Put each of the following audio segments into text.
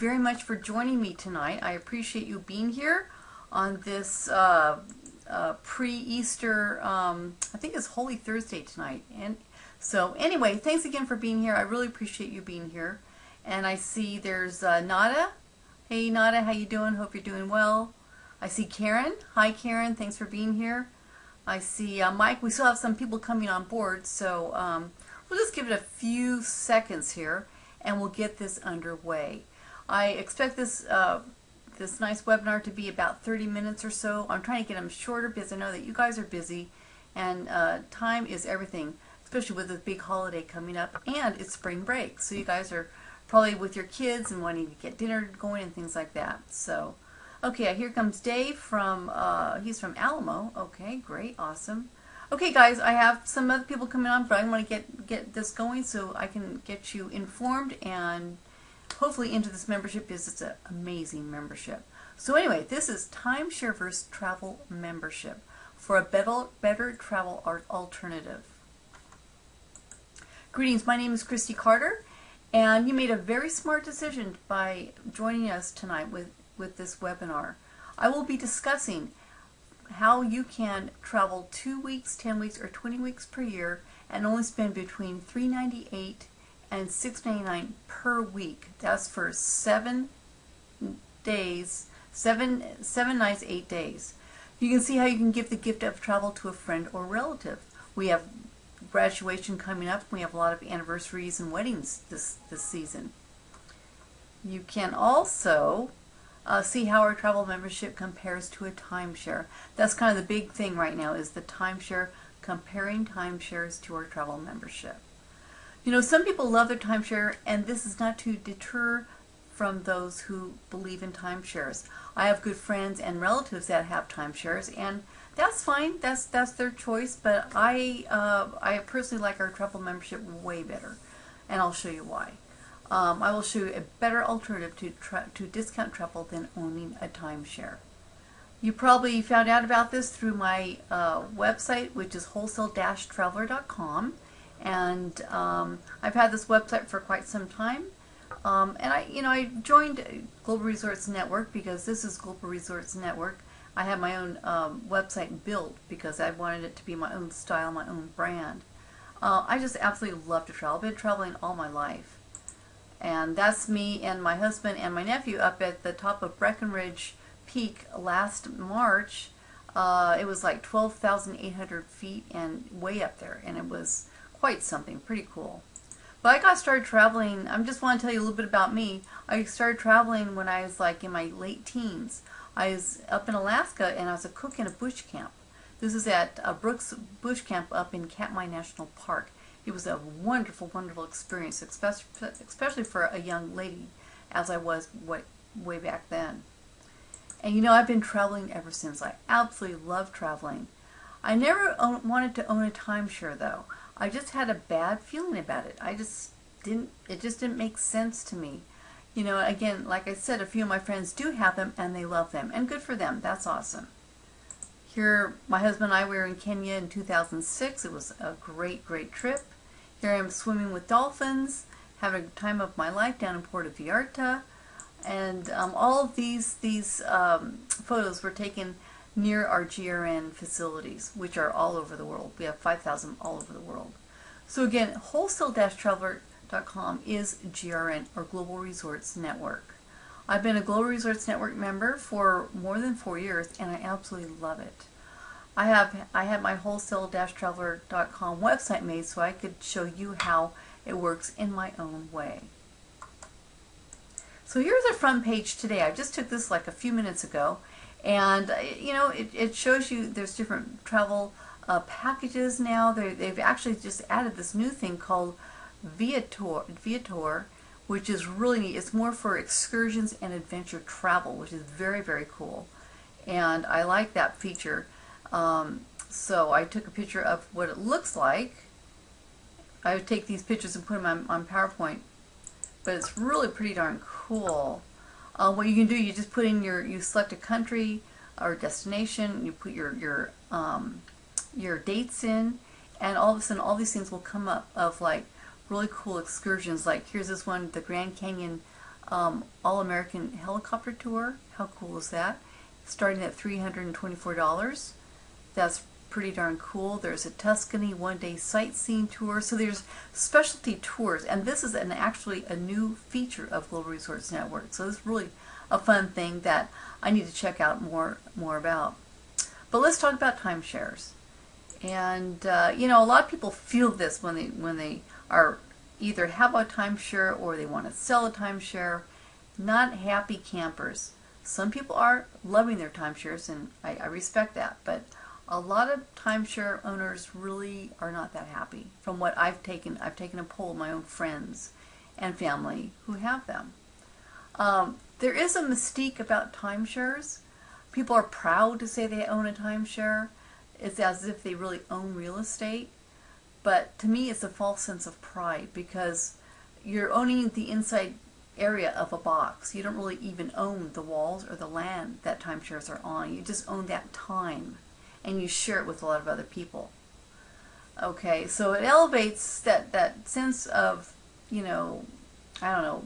very much for joining me tonight. I appreciate you being here on this pre-Easter, I think it's Holy Thursday tonight. And so anyway, thanks again for being here. I really appreciate you being here. And I see there's Nada. Hey Nada, how you doing? Hope you're doing well. I see Karen. Hi Karen, thanks for being here. I see Mike. We still have some people coming on board, so we'll just give it a few seconds here and we'll get this underway. I expect this this nice webinar to be about 30 minutes or so. I'm trying to get them shorter because I know that you guys are busy and time is everything, especially with this big holiday coming up, and it's spring break, so you guys are probably with your kids and wanting to get dinner going and things like that. So okay, here comes Dave from he's from Alamo. Okay, great, awesome. Okay guys, I have some other people coming on, but I want to get this going so I can get you informed and hopefully into this membership, because it's an amazing membership. So anyway, this is Timeshare vs. Travel membership for a better travel alternative. Greetings, my name is Christy Carter, and you made a very smart decision by joining us tonight with this webinar. I will be discussing how you can travel 2 weeks, 10 weeks, or 20 weeks per year and only spend between $398 and $699 per week. That's for 7 days, 7 nights, 8 days. You can see how you can give the gift of travel to a friend or relative. We have graduation coming up. We have a lot of anniversaries and weddings this season. You can also see how our travel membership compares to a timeshare. That's kind of the big thing right now, is the timeshare, comparing timeshares to our travel membership. You know, some people love their timeshare, and this is not to deter from those who believe in timeshares. I have good friends and relatives that have timeshares, and that's fine. That's their choice. But I personally like our travel membership way better, and I'll show you why. I will show you a better alternative to discount travel than owning a timeshare. You probably found out about this through my website, which is wholesale-traveler.com, and I've had this website for quite some time. And I joined Global Resorts Network because this is Global Resorts Network. I have my own website built because I wanted it to be my own style, my own brand. I just absolutely love to travel. I've been traveling all my life. And that's me and my husband and my nephew up at the top of Breckenridge Peak last March. It was like 12,800 feet and way up there, and it was quite something, pretty cool. But I got started traveling. I just want to tell you a little bit about me. I started traveling when I was like in my late teens. I was up in Alaska, and I was a cook in a bush camp. This is at Brooks Bush Camp up in Katmai National Park. It was a wonderful, wonderful experience, especially for a young lady, as I was way back then. And you know, I've been traveling ever since. I absolutely love traveling. I never wanted to own a timeshare, though. I just had a bad feeling about it. It just didn't make sense to me. You know, again, like I said, a few of my friends do have them, and they love them, and good for them. That's awesome. Here, my husband and I were in Kenya in 2006. It was a great, great trip. Here I am swimming with dolphins, having a time of my life down in Puerto Vallarta. And all of these photos were taken near our GRN facilities, which are all over the world. We have 5,000 all over the world. So again, wholesale-traveler.com is GRN, or Global Resorts Network. I've been a Global Resorts Network member for more than 4 years, and I absolutely love it. I had my wholesale-traveler.com website made so I could show you how it works in my own way. So here's the front page today. I just took this like a few minutes ago, and you know, it shows you there's different travel packages now. They've actually just added this new thing called Viator, which is really neat. It's more for excursions and adventure travel, which is very, very cool. And I like that feature. So I took a picture of what it looks like. I would take these pictures and put them on PowerPoint, but it's really pretty darn cool. What you can do, you just put in you select a country or destination, you put your dates in, and all of a sudden all these things will come up of like really cool excursions. Like here's this one, the Grand Canyon all-American helicopter tour. How cool is that? Starting at $324. That's pretty darn cool. There's a Tuscany one-day sightseeing tour. So there's specialty tours, and this is actually a new feature of Global Resorts Network. So it's really a fun thing that I need to check out more about. But let's talk about timeshares. And you know, a lot of people feel this when they are either have a timeshare or they want to sell a timeshare. Not happy campers. Some people are loving their timeshares, and I respect that, but a lot of timeshare owners really are not that happy. From what I've taken a poll of my own friends and family who have them. There is a mystique about timeshares. People are proud to say they own a timeshare. It's as if they really own real estate. But to me, it's a false sense of pride, because you're owning the inside area of a box. You don't really even own the walls or the land that timeshares are on. You just own that time, and you share it with a lot of other people. Okay, so it elevates that sense of, you know, I don't know,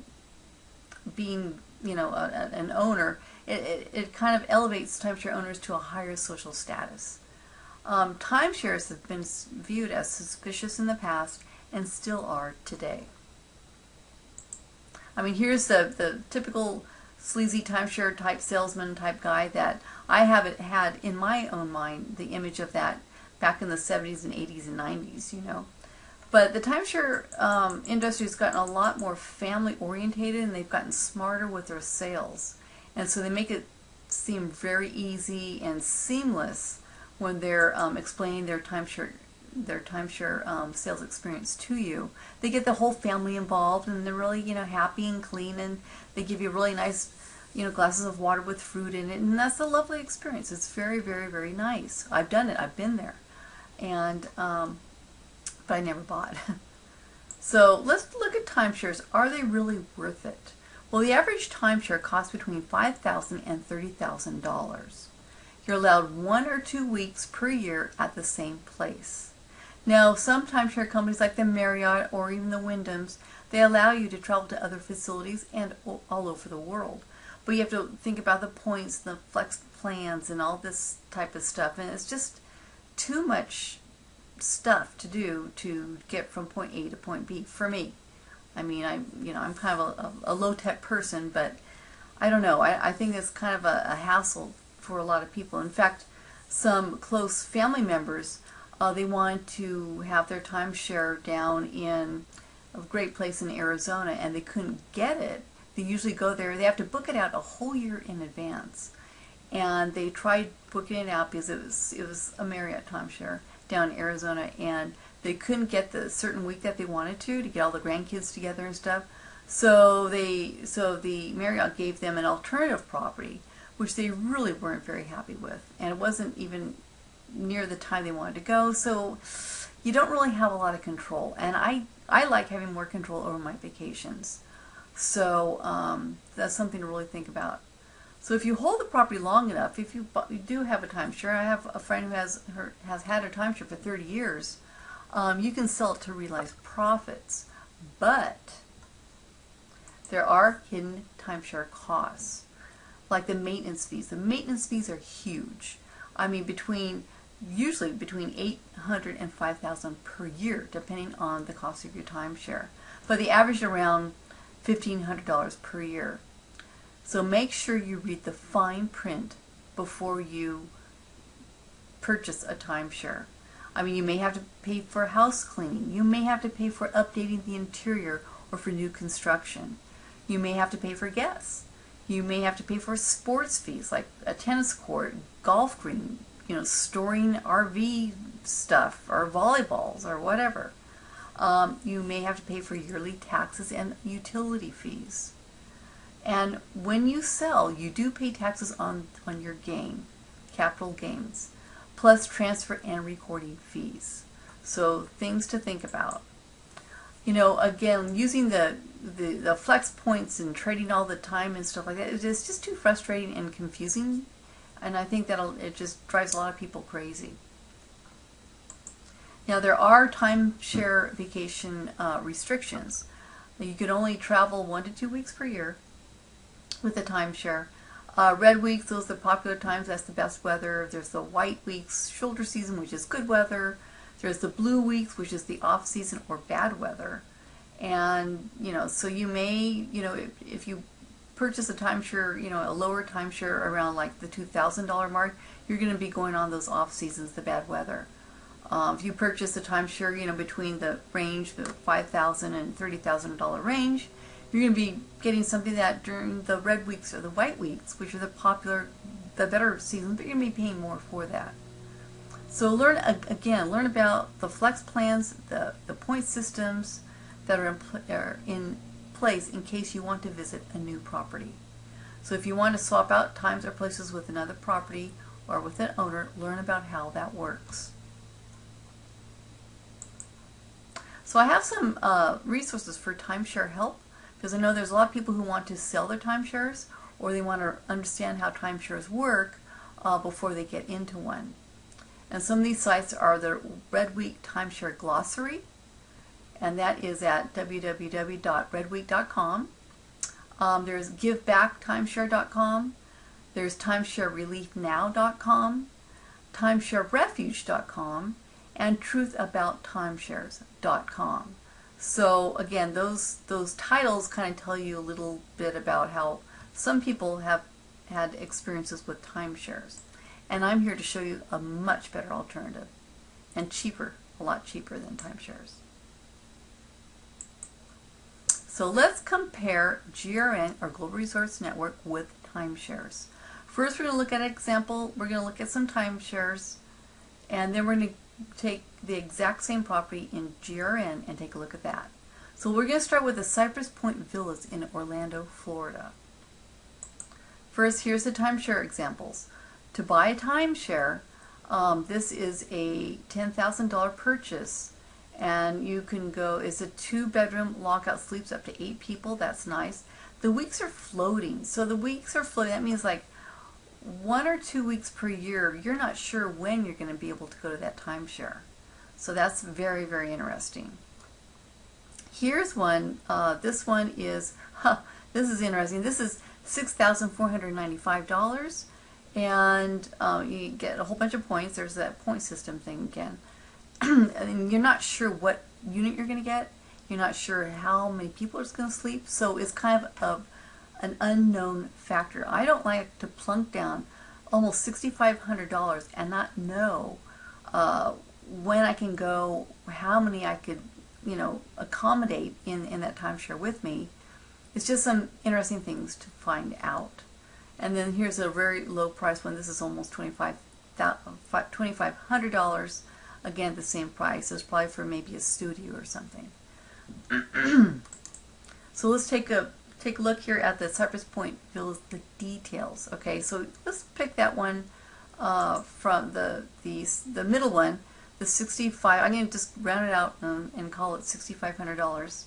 being, you know, an owner. It kind of elevates timeshare owners to a higher social status. Timeshares have been viewed as suspicious in the past and still are today. I mean, here's the typical sleazy timeshare type salesman type guy that I haven't had in my own mind, the image of that back in the 70s and 80s and 90s, you know. But the timeshare industry has gotten a lot more family orientated, and they've gotten smarter with their sales. And so they make it seem very easy and seamless when they're explaining their timeshare sales experience to you. They get the whole family involved, and they're really, you know, happy and clean, and they give you really nice, you know, glasses of water with fruit in it, and that's a lovely experience. It's very, very, very nice. I've done it. I've been there, and but I never bought. So let's look at timeshares. Are they really worth it? Well, the average timeshare costs between $5,000 and $30,000. You're allowed 1 or 2 weeks per year at the same place. Now, some timeshare companies like the Marriott or even the Wyndhams, they allow you to travel to other facilities and all over the world. But you have to think about the points, the flex plans, and all this type of stuff. And it's just too much stuff to do to get from point A to point B for me. I mean, I'm kind of a low-tech person, but I don't know. I think it's kind of a hassle for a lot of people. In fact, some close family members, they want to have their timeshare down in a great place in Arizona, and they couldn't get it. They usually go there. They have to book it out a whole year in advance. And they tried booking it out because it was a Marriott timeshare down in Arizona, and they couldn't get the certain week that they wanted to get all the grandkids together and stuff. So the Marriott gave them an alternative property, which they really weren't very happy with, and it wasn't even near the time they wanted to go. So you don't really have a lot of control, and I like having more control over my vacations. So that's something to really think about. So if you hold the property long enough, if you do have a timeshare, I have a friend who has had her timeshare for 30 years, you can sell it to realize profits. But there are hidden timeshare costs, like the maintenance fees. The maintenance fees are huge. I mean, usually between $800 and $5,000 per year, depending on the cost of your timeshare. But the average around $1,500 per year. So make sure you read the fine print before you purchase a timeshare. I mean, you may have to pay for house cleaning. You may have to pay for updating the interior or for new construction. You may have to pay for guests. You may have to pay for sports fees like a tennis court, golf green, you know, storing RV stuff or volleyballs or whatever. You may have to pay for yearly taxes and utility fees. And when you sell, you do pay taxes on your gain, capital gains, plus transfer and recording fees. So things to think about. You know, again, using the flex points and trading all the time and stuff like that, it's just too frustrating and confusing. And I think it just drives a lot of people crazy. Now, there are timeshare vacation restrictions. You can only travel 1 to 2 weeks per year. with the timeshare. Red weeks, those are the popular times, that's the best weather. There's the white weeks, shoulder season, which is good weather. There's the blue weeks, which is the off season or bad weather. And, so you may, if you purchase a timeshare, a lower timeshare around like the $2,000 mark, you're going to be going on those off seasons, the bad weather. If you purchase a timeshare, between the range, the $5,000 and $30,000 range, you're going to be getting something that during the red weeks or the white weeks, which are the popular, the better seasons, but you're going to be paying more for that. So learn about the flex plans, the point systems that are in place in case you want to visit a new property. So if you want to swap out times or places with another property or with an owner, learn about how that works. So I have some resources for timeshare help, because I know there's a lot of people who want to sell their timeshares, or they want to understand how timeshares work before they get into one. And some of these sites are the Red Week Timeshare Glossary, and that is at www.redweek.com. There's givebacktimeshare.com. There's timesharereliefnow.com, timesharerefuge.com, and truthabouttimeshares.com. So again, those titles kind of tell you a little bit about how some people have had experiences with timeshares. And I'm here to show you a much better alternative, and cheaper, a lot cheaper than timeshares. So let's compare GRN, or Global Resource Network, with timeshares. First, we're going to look at an example. We're going to look at some timeshares, and then we're going to take the exact same property in GRN and take a look at that. So we're going to start with the Cypress Point Villas in Orlando, Florida. First, here's the timeshare examples. To buy a timeshare, this is a $10,000 purchase, and you can go, it's a 2-bedroom lockout, sleeps up to 8 people. That's nice. The weeks are floating. So the weeks are floating. That means like 1 or 2 weeks per year, you're not sure when you're going to be able to go to that timeshare. So that's very, very interesting. Here's one. This one is, this is interesting. This is $6,495. And you get a whole bunch of points. There's that point system thing again. And you're not sure what unit you're going to get. You're not sure how many people are going to sleep. So it's kind of an unknown factor. I don't like to plunk down almost $6,500 and not know when I can go, how many I could, accommodate in that timeshare with me. It's just some interesting things to find out. And then here's a very low price one. This is almost $2,500. Again, the same price. It's probably for maybe a studio or something. So let's take a look here at the Cypress Point Villas, the details. Okay, so let's pick that one from the middle one, the 65. I'm going to just round it out and call it $6,500.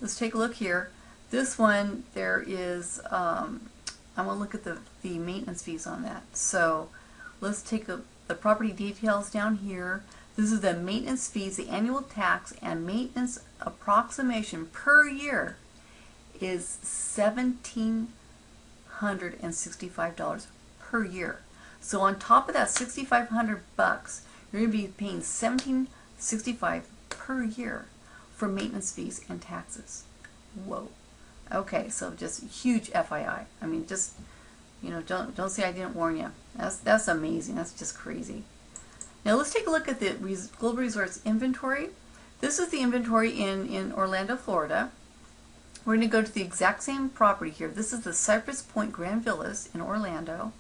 Let's take a look here. This one, there is. I'm going to look at the maintenance fees on that. So let's take the property details down here. This is the maintenance fees, the annual tax and maintenance approximation per year is $1,765 per year. So on top of that $6,500, you're going to be paying $1,765 per year for maintenance fees and taxes. Whoa. Okay, so just huge FYI. I mean, just, don't say I didn't warn you. That's amazing. That's just crazy. Now let's take a look at the Global Resorts inventory. This is the inventory in Orlando, Florida. We're going to go to the exact same property here. This is the Cypress Point Grand Villas in Orlando.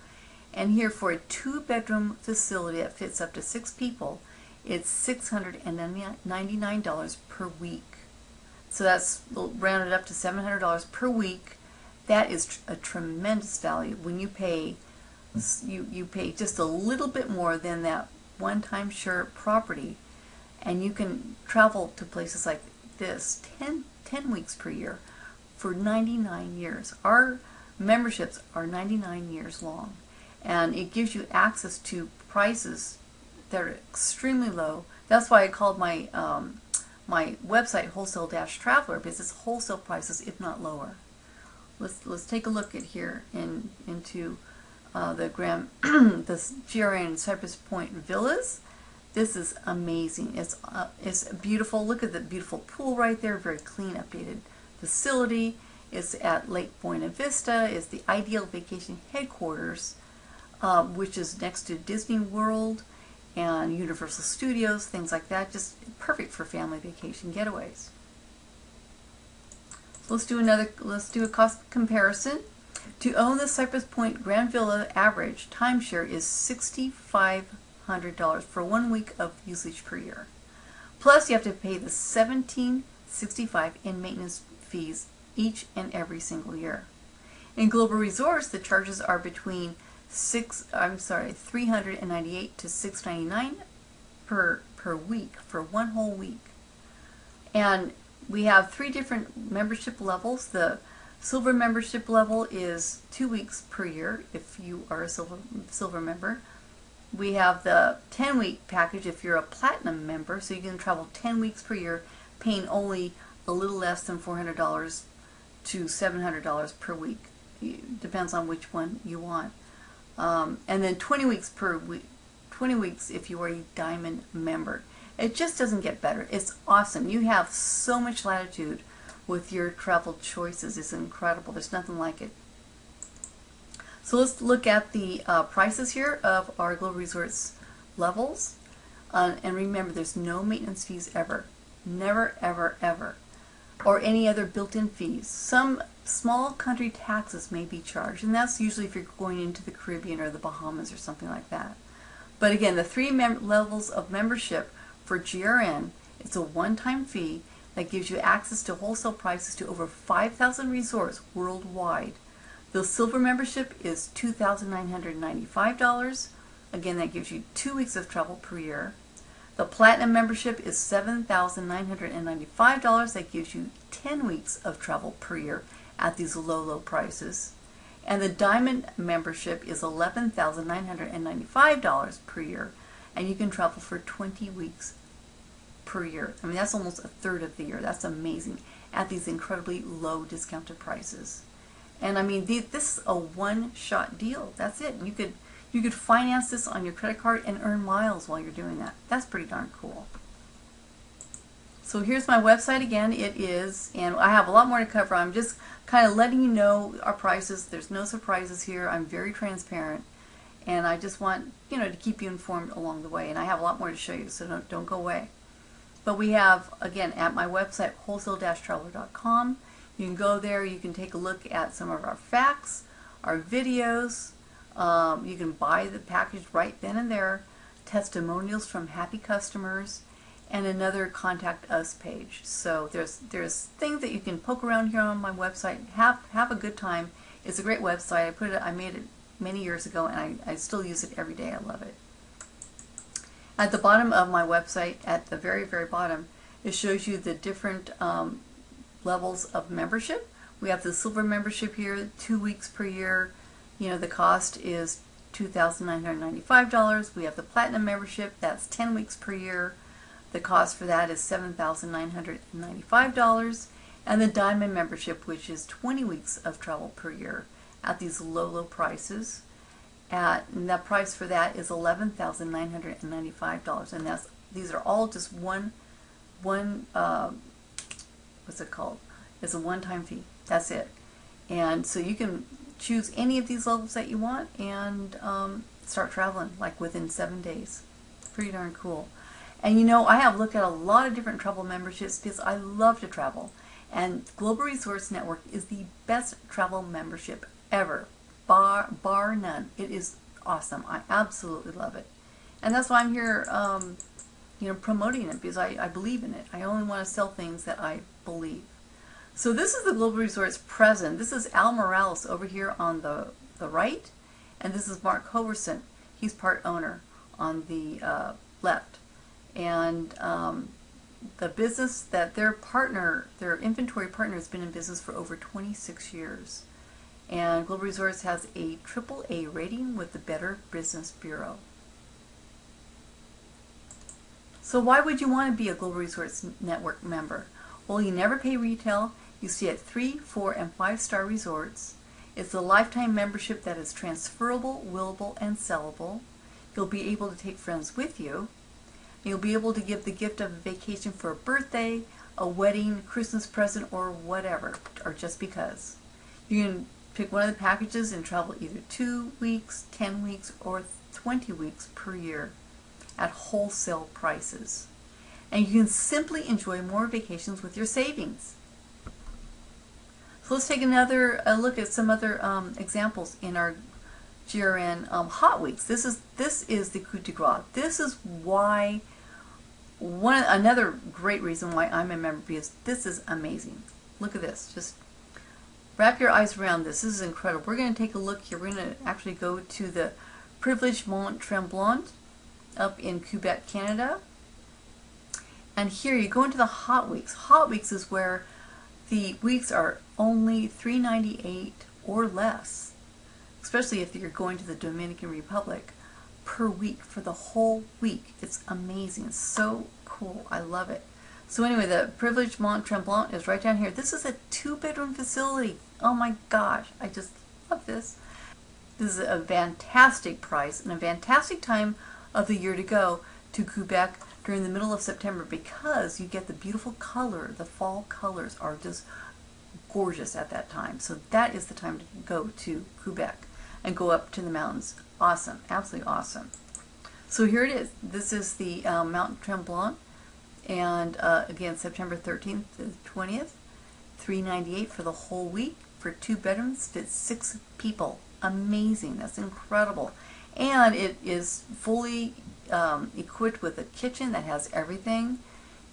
And here for a 2-bedroom facility that fits up to 6 people, it's $699 per week. So that's rounded up to $700 per week. That is a tremendous value when you pay you pay just a little bit more than that one timeshare property, and you can travel to places like this 10 weeks per year for 99 years. Our memberships are 99 years long, and it gives you access to prices that are extremely low. That's why I called my my website Wholesale-Traveler, because it's wholesale prices, if not lower. let's take a look at here into the the GRN Cypress Point Villas. This is amazing. It's beautiful. Look at the beautiful pool right there. Very clean, updated facility. It's at Lake Buena Vista. It's the ideal vacation headquarters, which is next to Disney World and Universal Studios, things like that. Just perfect for family vacation getaways. So let's do a cost comparison. To own the Cypress Point Grand Villa, average timeshare is $6,500 for 1 week of usage per year. Plus, you have to pay the $1,765 in maintenance fees each and every single year. In Global Resorts, the charges are between $398 to $699 per week for 1 whole week. And we have 3 different membership levels. The Silver membership level is 2 weeks per year if you are a silver member. We have the 10-week package if you're a Platinum member, so you can travel 10 weeks per year, paying only a little less than $400 to $700 per week. It depends on which one you want. And then 20 weeks per week, 20 weeks if you are a Diamond member. It just doesn't get better. It's awesome. You have so much latitude with your travel choices. It's incredible. There's nothing like it. So let's look at the prices here of our Global Resorts levels. And remember, there's no maintenance fees ever. Never, ever, ever. Or any other built-in fees. Some small country taxes may be charged, and that's usually if you're going into the Caribbean or the Bahamas or something like that. But again, the 3 levels of membership for GRN, it's a one-time fee that gives you access to wholesale prices to over 5,000 resorts worldwide. The Silver membership is $2,995. Again, that gives you 2 weeks of travel per year. The Platinum membership is $7,995. That gives you 10 weeks of travel per year at these low, low prices. And the Diamond membership is $11,995 per year, and you can travel for 20 weeks per year. I mean, that's almost a third of the year. That's amazing at these incredibly low discounted prices. And I mean, this is a one-shot deal. That's it. You could finance this on your credit card and earn miles while you're doing that. That's pretty darn cool. So here's my website again. It is, and I have a lot more to cover. I'm just kind of letting you know our prices. There's no surprises here. I'm very transparent, and I just want to keep you informed along the way. And I have a lot more to show you, so don't go away. But we have, again, at my website, wholesale-traveler.com. You can go there. You can take a look at some of our facts, our videos. You can buy the package right then and there, testimonials from happy customers, and another contact us page. So there's things that you can poke around here on my website. Have a good time. It's a great website. I made it many years ago, and I still use it every day. I love it. At the bottom of my website, at the very, very bottom, it shows you the different levels of membership. We have the Silver membership here, 2 weeks per year. The cost is $2,995. We have the Platinum membership, that's 10 weeks per year. The cost for that is $7,995. And the Diamond membership, which is 20 weeks of travel per year at these low, low prices. And the price for that is $11,995, and these are all just one what's it called? It's a one-time fee. That's it. And so you can choose any of these levels that you want and start traveling like within 7 days. Pretty darn cool. And I have looked at a lot of different travel memberships because I love to travel, and Global Resorts Network is the best travel membership ever. Bar none. It is awesome. I absolutely love it. And that's why I'm here promoting it, because I believe in it. I only want to sell things that I believe. So this is the Global Resorts present. This is Al Morales over here on the right, and this is Mark Hoverson. He's part owner on the left. And the business that their inventory partner has been in business for over 26 years. And Global Resorts has a AAA rating with the Better Business Bureau. So why would you want to be a Global Resorts Network member? Well, you never pay retail, You stay at 3, 4, and 5-star resorts. It's a lifetime membership that is transferable, willable, and sellable. You'll be able to take friends with you. You'll be able to give the gift of a vacation for a birthday, a wedding, Christmas present, or whatever, or just because. You can pick one of the packages and travel either 2 weeks, 10 weeks, or 20 weeks per year at wholesale prices. And you can simply enjoy more vacations with your savings. So let's take another look at some other examples in our GRN Hot Weeks. This is the coup de grace. This is why another great reason why I'm a member, because this is amazing. Look at this. Just wrap your eyes around this. This is incredible. We're going to take a look here. We're going to actually go to the Privilege Mont Tremblant up in Quebec, Canada. And here you go into the Hot Weeks. Hot Weeks is where the weeks are only $3.98 or less, especially if you're going to the Dominican Republic, per week for the whole week. It's amazing. It's so cool. I love it. So anyway, the Privilege Mont Tremblant is right down here. This is a 2-bedroom facility. Oh my gosh, I just love this. This is a fantastic price and a fantastic time of the year to go to Quebec during the middle of September, because you get the beautiful color. The fall colors are just gorgeous at that time. So that is the time to go to Quebec and go up to the mountains. Awesome. Absolutely awesome. So here it is. This is the Mount Tremblant, and again, September 13th to the 20th, $3.98 for the whole week for 2 bedrooms, fits 6 people. Amazing. That's incredible. And it is fully equipped with a kitchen that has everything.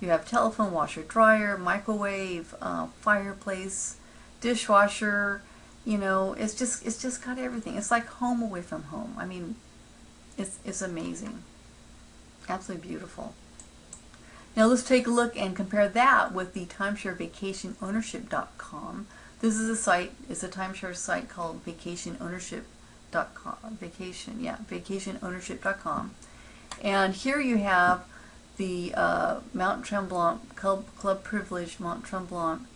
You have telephone, washer, dryer, microwave, fireplace, dishwasher. You know, it's just got everything. It's like home away from home. I mean, it's amazing. Absolutely beautiful. Now let's take a look and compare that with the timesharevacationownership.com. This is a site. It's a timeshare site called vacationownership.com. Vacationownership.com. And here you have the Mount Tremblant Club Privilege Mont Tremblant.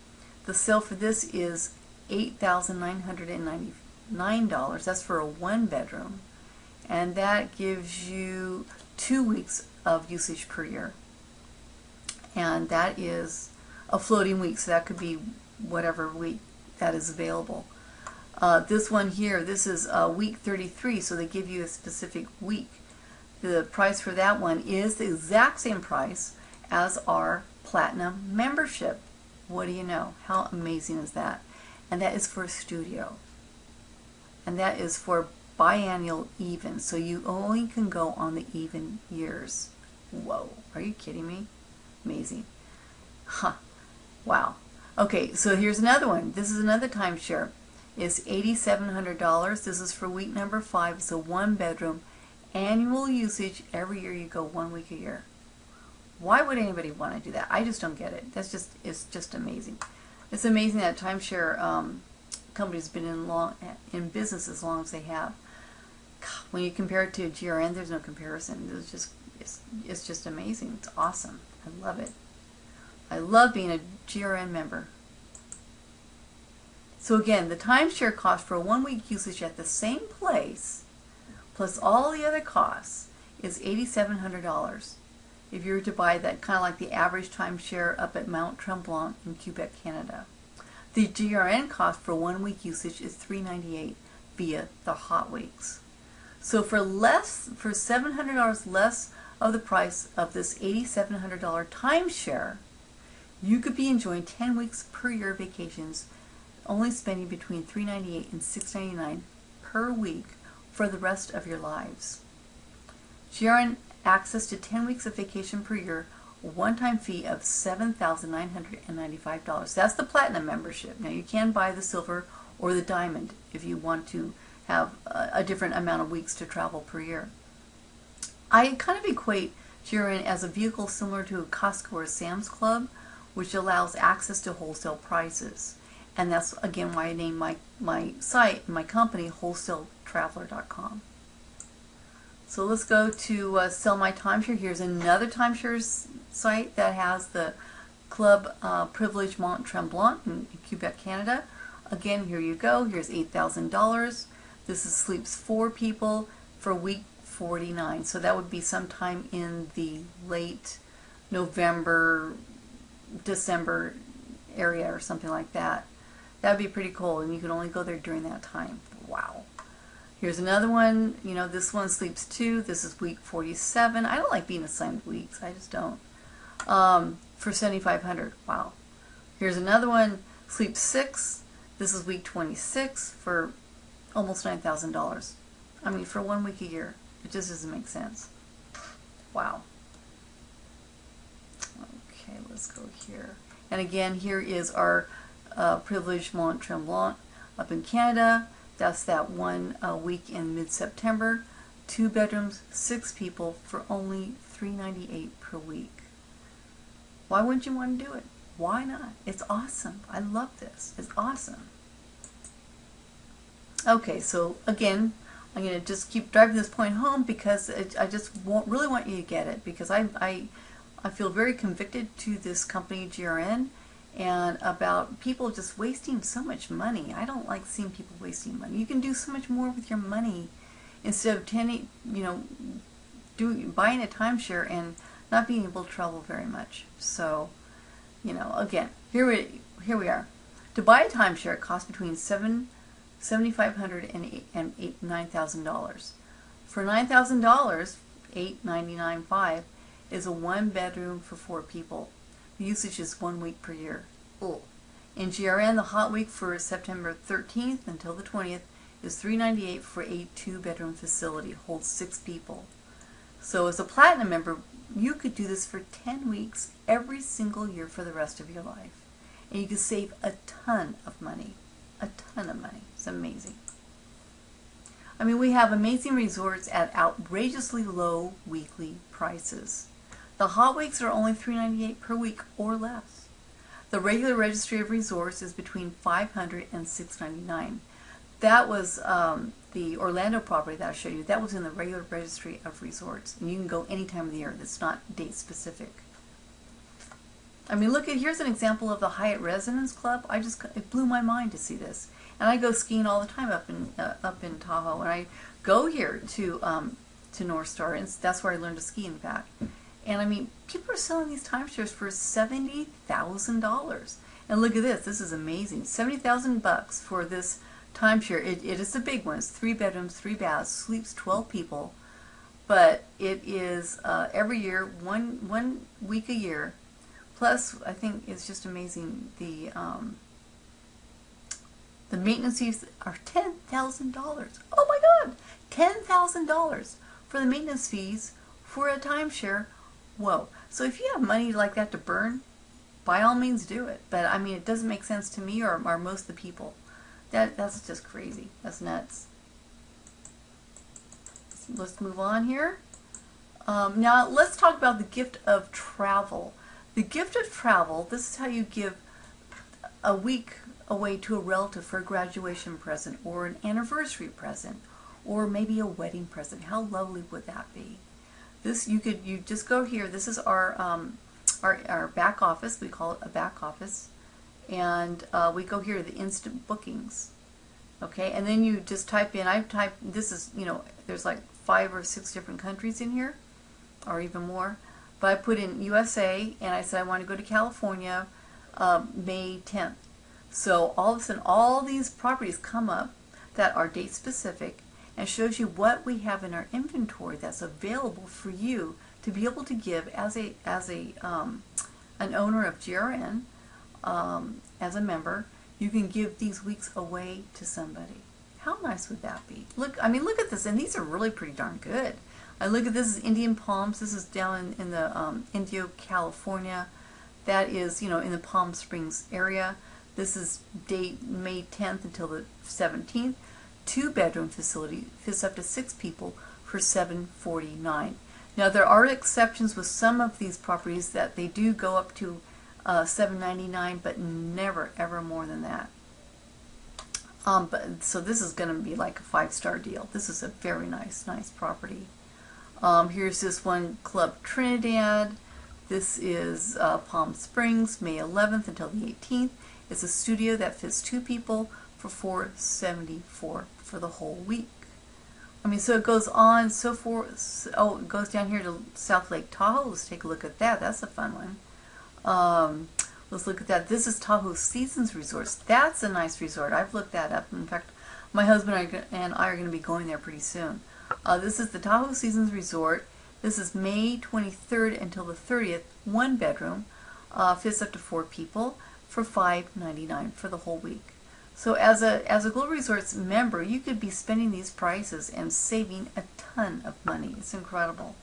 The sale for this is $8,999. That's for a 1-bedroom, and that gives you 2 weeks of usage per year. And that is a floating week, so that could be whatever week that is available. This one here, this is week 33, so they give you a specific week. The price for that one is the exact same price as our Platinum membership. What do you know? How amazing is that? And that is for a studio. And that is for biannual even, so you only can go on the even years. Whoa, are you kidding me? Amazing. Huh. Wow. Okay, so here's another one. This is another timeshare. It's $8,700. This is for week number 5. It's a 1-bedroom. Annual usage, every year you go 1 week a year. Why would anybody want to do that? I just don't get it. It's just amazing. It's amazing that timeshare companies have been in business as long as they have. When you compare it to GRN, there's no comparison. It's just amazing. It's awesome. I love it. I love being a GRN member. So again, the timeshare cost for a 1-week usage at the same place, plus all the other costs, is $8,700. If you were to buy that, kind of like the average timeshare up at Mount Tremblant in Quebec, Canada. The GRN cost for 1-week usage is $398 via the Hot Weeks. So for $700 less of the price of this $8,700 timeshare, you could be enjoying 10 weeks per year vacations, only spending between $398 and $699 per week for the rest of your lives. GRN access to 10 weeks of vacation per year, a one-time fee of $7,995. That's the Platinum membership. Now you can buy the Silver or the Diamond if you want to have a different amount of weeks to travel per year. I kind of equate GRN as a vehicle similar to a Costco or Sam's Club, which allows access to wholesale prices. And that's, again, why I named my site, my company, wholesaletraveler.com. So let's go to Sell My Timeshare. Here's another timeshare site that has the Club Privilege Mont Tremblant in Quebec, Canada. Again, here you go. Here's $8,000. This is sleeps 4 people for week 49. So that would be sometime in the late November, December area or something like that. That'd be pretty cool, and you can only go there during that time. Wow. Here's another one. You know, this one sleeps 2. This is week 47. I don't like being assigned weeks. I just don't. For $7,500. Wow. Here's another one. Sleeps 6. This is week 26 for almost $9,000. I mean, for 1 week a year. It just doesn't make sense. Wow. Okay, let's go here. And again, here is our Privilege Mont Tremblant up in Canada. That's that 1 week in mid-September. 2 bedrooms, 6 people for only $398 per week. Why wouldn't you want to do it? Why not? It's awesome. I love this. It's awesome. Okay, so again, I'm going to just keep driving this point home because I just really want you to get it, because I feel very convicted to this company, GRN, and about people just wasting so much money. I don't like seeing people wasting money. You can do so much more with your money instead of buying a timeshare and not being able to travel very much. So, you know, again, here we are. To buy a timeshare, it costs between $7,500 and $9,000. For $9,000, $899.5 is a 1 bedroom for 4 people. The usage is 1 week per year. Ugh. In GRN, the hot week for September 13th until the 20th is $398 for a 2-bedroom facility. It holds 6 people. So as a platinum member, you could do this for 10 weeks every single year for the rest of your life. And you could save a ton of money. A ton of money. It's amazing. I mean, we have amazing resorts at outrageously low weekly prices. The hot weeks are only $398 per week or less. The regular registry of resorts is between $500 and $699. That was the Orlando property that I showed you. That was in the regular registry of resorts, and you can go any time of the year. That's not date specific. I mean, look at, here's an example of the Hyatt Residence Club. It blew my mind to see this. And I go skiing all the time up in Tahoe, and I go here to North Star, and that's where I learned to ski, in fact. And I mean, people are selling these timeshares for $70,000. And look at this. This is amazing. $70,000 for this timeshare. It is the big one. It's 3 bedrooms, 3 baths, sleeps 12 people. But it is every year, one week a year. Plus, I think it's just amazing. The maintenance fees are $10,000. Oh my God, $10,000 for the maintenance fees for a timeshare. Whoa! So if you have money like that to burn, by all means do it. But I mean, it doesn't make sense to me or most of the people. That's just crazy. That's nuts. Let's move on here. Now let's talk about the gift of travel. The gift of travel, this is how you give a week away to a relative for a graduation present or an anniversary present or maybe a wedding present. How lovely would that be? This you just go here. This is our back office. We call it a back office, and we go here to the instant bookings. Okay, and then you just type in. This is, you know, there's like 5 or 6 different countries in here, or even more. But I put in USA, and I said I want to go to California, May 10th. So all of a sudden, all these properties come up that are date specific, and shows you what we have in our inventory that's available for you to be able to give as an owner of GRN, as a member. You can give these weeks away to somebody. How nice would that be? Look, I mean, look at this, and these are really pretty darn good. I look at this is Indian Palms. This is down in the Indio, California. That is, you know, in the Palm Springs area. This is date May 10th until the 17th. 2-bedroom facility, fits up to 6 people for $749. Now there are exceptions with some of these properties that they do go up to $799, but never ever more than that. So this is going to be like a 5-star deal. This is a very nice property. Here's this one, Club Trinidad, This is Palm Springs, May 11th until the 18th. It's a studio that fits 2 people for $474 for the whole week. I mean, so it goes on so forth. Oh, it goes down here to South Lake Tahoe. Let's take a look at that. That's a fun one. Let's look at that. This is Tahoe Seasons Resorts. That's a nice resort. I've looked that up. In fact, my husband and I are going to be going there pretty soon. This is the Tahoe Seasons Resort. This is May 23rd until the 30th. 1 bedroom. Fits up to 4 people for $599 for the whole week. So as a Global Resorts member, you could be spending these prices and saving a ton of money. It's incredible.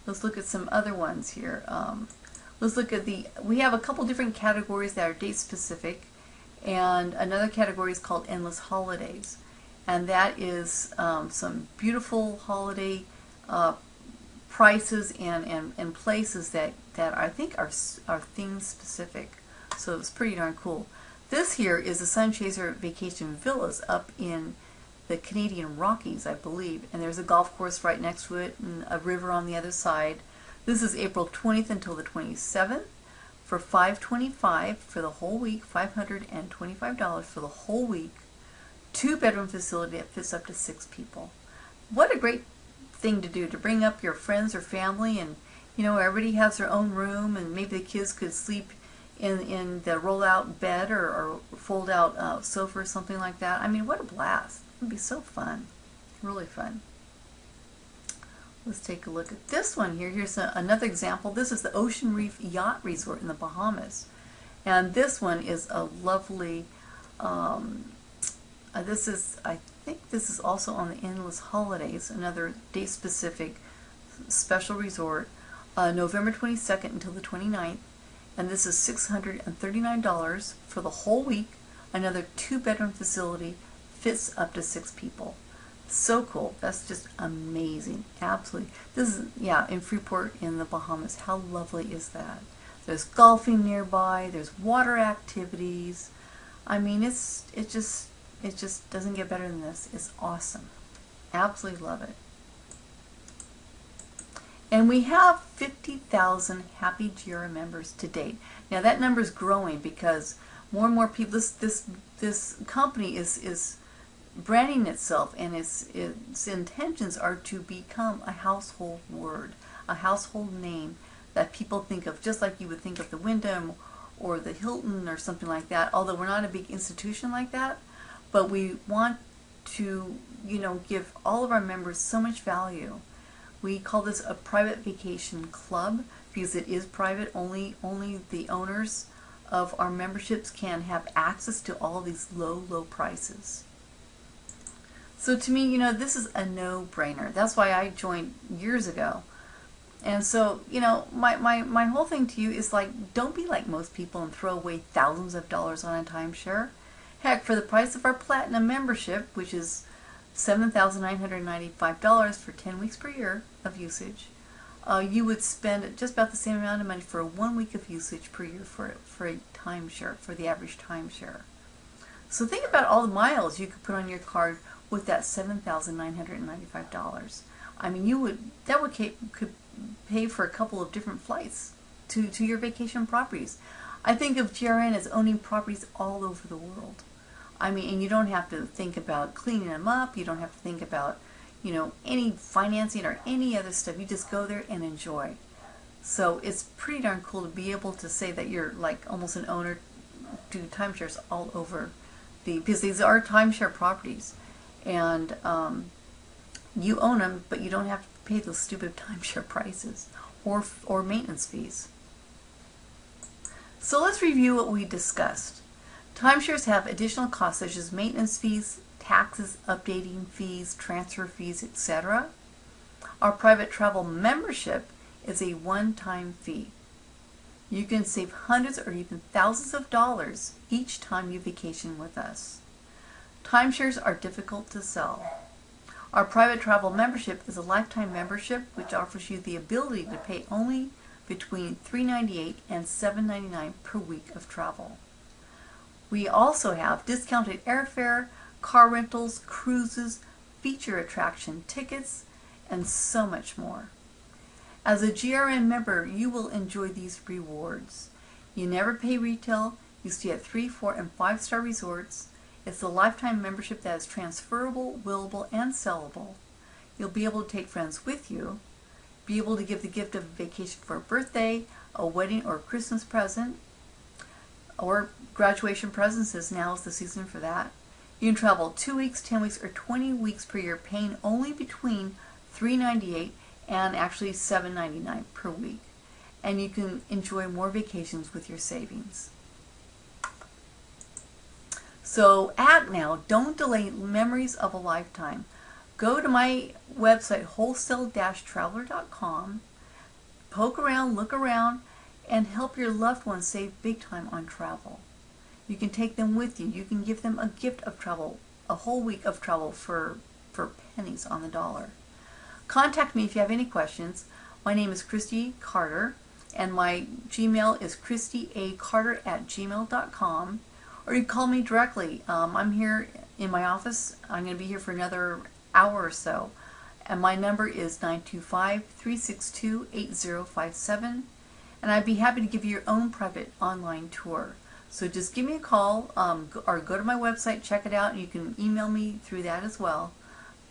Let's look at some other ones here. Let's look at we have a couple different categories that are date specific, and another category is called Endless Holidays, and that is some beautiful holiday prices and places that I think are theme specific. So it's pretty darn cool. This here is the Sunchaser Vacation Villas up in the Canadian Rockies, I believe, and there's a golf course right next to it and a river on the other side. This is April 20th until the 27th for $525 for the whole week, $525 for the whole week. 2-bedroom facility that fits up to 6 people. What a great thing to do, to bring up your friends or family, and you know, everybody has their own room, and maybe the kids could sleep in the roll-out bed or fold-out sofa or something like that. I mean, what a blast. It would be so fun. Really fun. Let's take a look at this one here. Here's another example. This is the Ocean Reef Yacht Resort in the Bahamas. And this one is a lovely, I think this is also on the Endless Holidays, another date-specific special resort, November 22nd until the 29th. And this is $639 for the whole week. Another 2-bedroom facility, fits up to 6 people. So cool. That's just amazing. Absolutely. This is, yeah, in Freeport in the Bahamas. How lovely is that? There's golfing nearby. There's water activities. I mean, it just doesn't get better than this. It's awesome. Absolutely love it. And we have 50,000 happy GRA members to date. Now that number is growing because more and more people, this company is branding itself, and its intentions are to become a household word, a household name that people think of, just like you would think of the Wyndham or the Hilton or something like that. Although we're not a big institution like that, but we want to, you know, give all of our members so much value. We call this a private vacation club because it is private. Only the owners of our memberships can have access to all these low prices. So to me, you know, this is a no-brainer. That's why I joined years ago. And so, you know, my whole thing to you is, like, don't be like most people and throw away thousands of dollars on a timeshare. Heck, for the price of our platinum membership, which is $7,995 for 10 weeks per year of usage, you would spend just about the same amount of money for 1 week of usage per year for a timeshare, for the average timeshare. So think about all the miles you could put on your card with that $7,995. I mean, that could pay for a couple of different flights to your vacation properties. I think of GRN as owning properties all over the world. I mean, and you don't have to think about cleaning them up. You don't have to think about, you know, any financing or any other stuff. You just go there and enjoy. So it's pretty darn cool to be able to say that you're like almost an owner to timeshares all over because these are timeshare properties, and you own them, but you don't have to pay those stupid timeshare prices or maintenance fees. So let's review what we discussed. Timeshares have additional costs such as maintenance fees, taxes, updating fees, transfer fees, etc. Our private travel membership is a one-time fee. You can save hundreds or even thousands of dollars each time you vacation with us. Timeshares are difficult to sell. Our private travel membership is a lifetime membership which offers you the ability to pay only between $398 and $799 per week of travel. We also have discounted airfare, car rentals, cruises, feature attraction tickets, and so much more. As a GRN member, you will enjoy these rewards. You never pay retail. You stay at 3, 4, and 5-star resorts. It's a lifetime membership that is transferable, willable, and sellable. You'll be able to take friends with you, be able to give the gift of a vacation for a birthday, a wedding or Christmas present, or graduation presents, as now is the season for that. You can travel 2 weeks, 10 weeks, or 20 weeks per year, paying only between $3.98 and actually $7.99 per week. And you can enjoy more vacations with your savings. So act now. Don't delay memories of a lifetime. Go to my website, wholesale-traveler.com, poke around, look around, and help your loved ones save big time on travel. You can take them with you. You can give them a gift of travel, a whole week of travel for pennies on the dollar. Contact me if you have any questions. My name is Christy Carter, and my Gmail is christyacarter@gmail.com. Or you can call me directly. I'm here in my office. I'm going to be here for another hour or so. And my number is 925-362-8057. And I'd be happy to give you your own private online tour. So just give me a call or go to my website, check it out, and you can email me through that as well.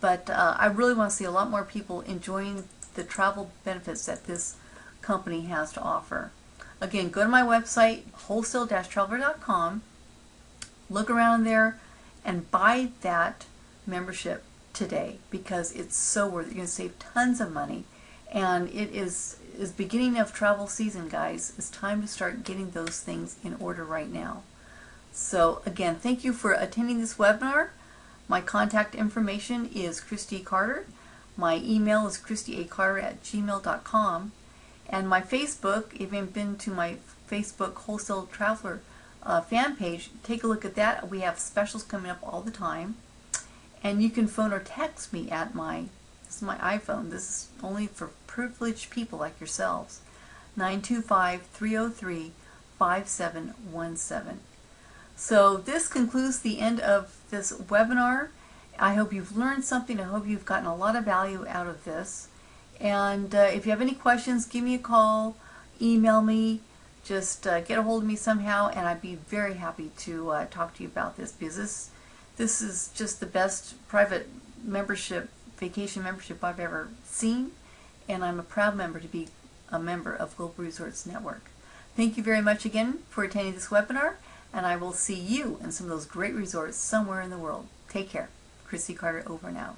But I really want to see a lot more people enjoying the travel benefits that this company has to offer. Again, go to my website, wholesale-traveler.com, look around there, and buy that membership today because it's so worth it. You're going to save tons of money, and it is beginning of travel season, guys. It's time to start getting those things in order right now. So again, thank you for attending this webinar. My contact information is Christy Carter. My email is christyacarter@gmail.com. And my Facebook, if you've been to my Facebook Wholesale Traveler fan page, take a look at that. We have specials coming up all the time. And you can phone or text me at this is my iPhone. This is only for privileged people like yourselves. 925-303-5717. So this concludes the end of this webinar. I hope you've learned something. I hope you've gotten a lot of value out of this. And if you have any questions, give me a call, email me, just get a hold of me somehow, and I'd be very happy to talk to you about this, because this is just the best private membership, vacation membership I've ever seen, and I'm a proud member to be a member of Global Resorts Network. Thank you very much again for attending this webinar, and I will see you in some of those great resorts somewhere in the world. Take care. Christy Carter over now.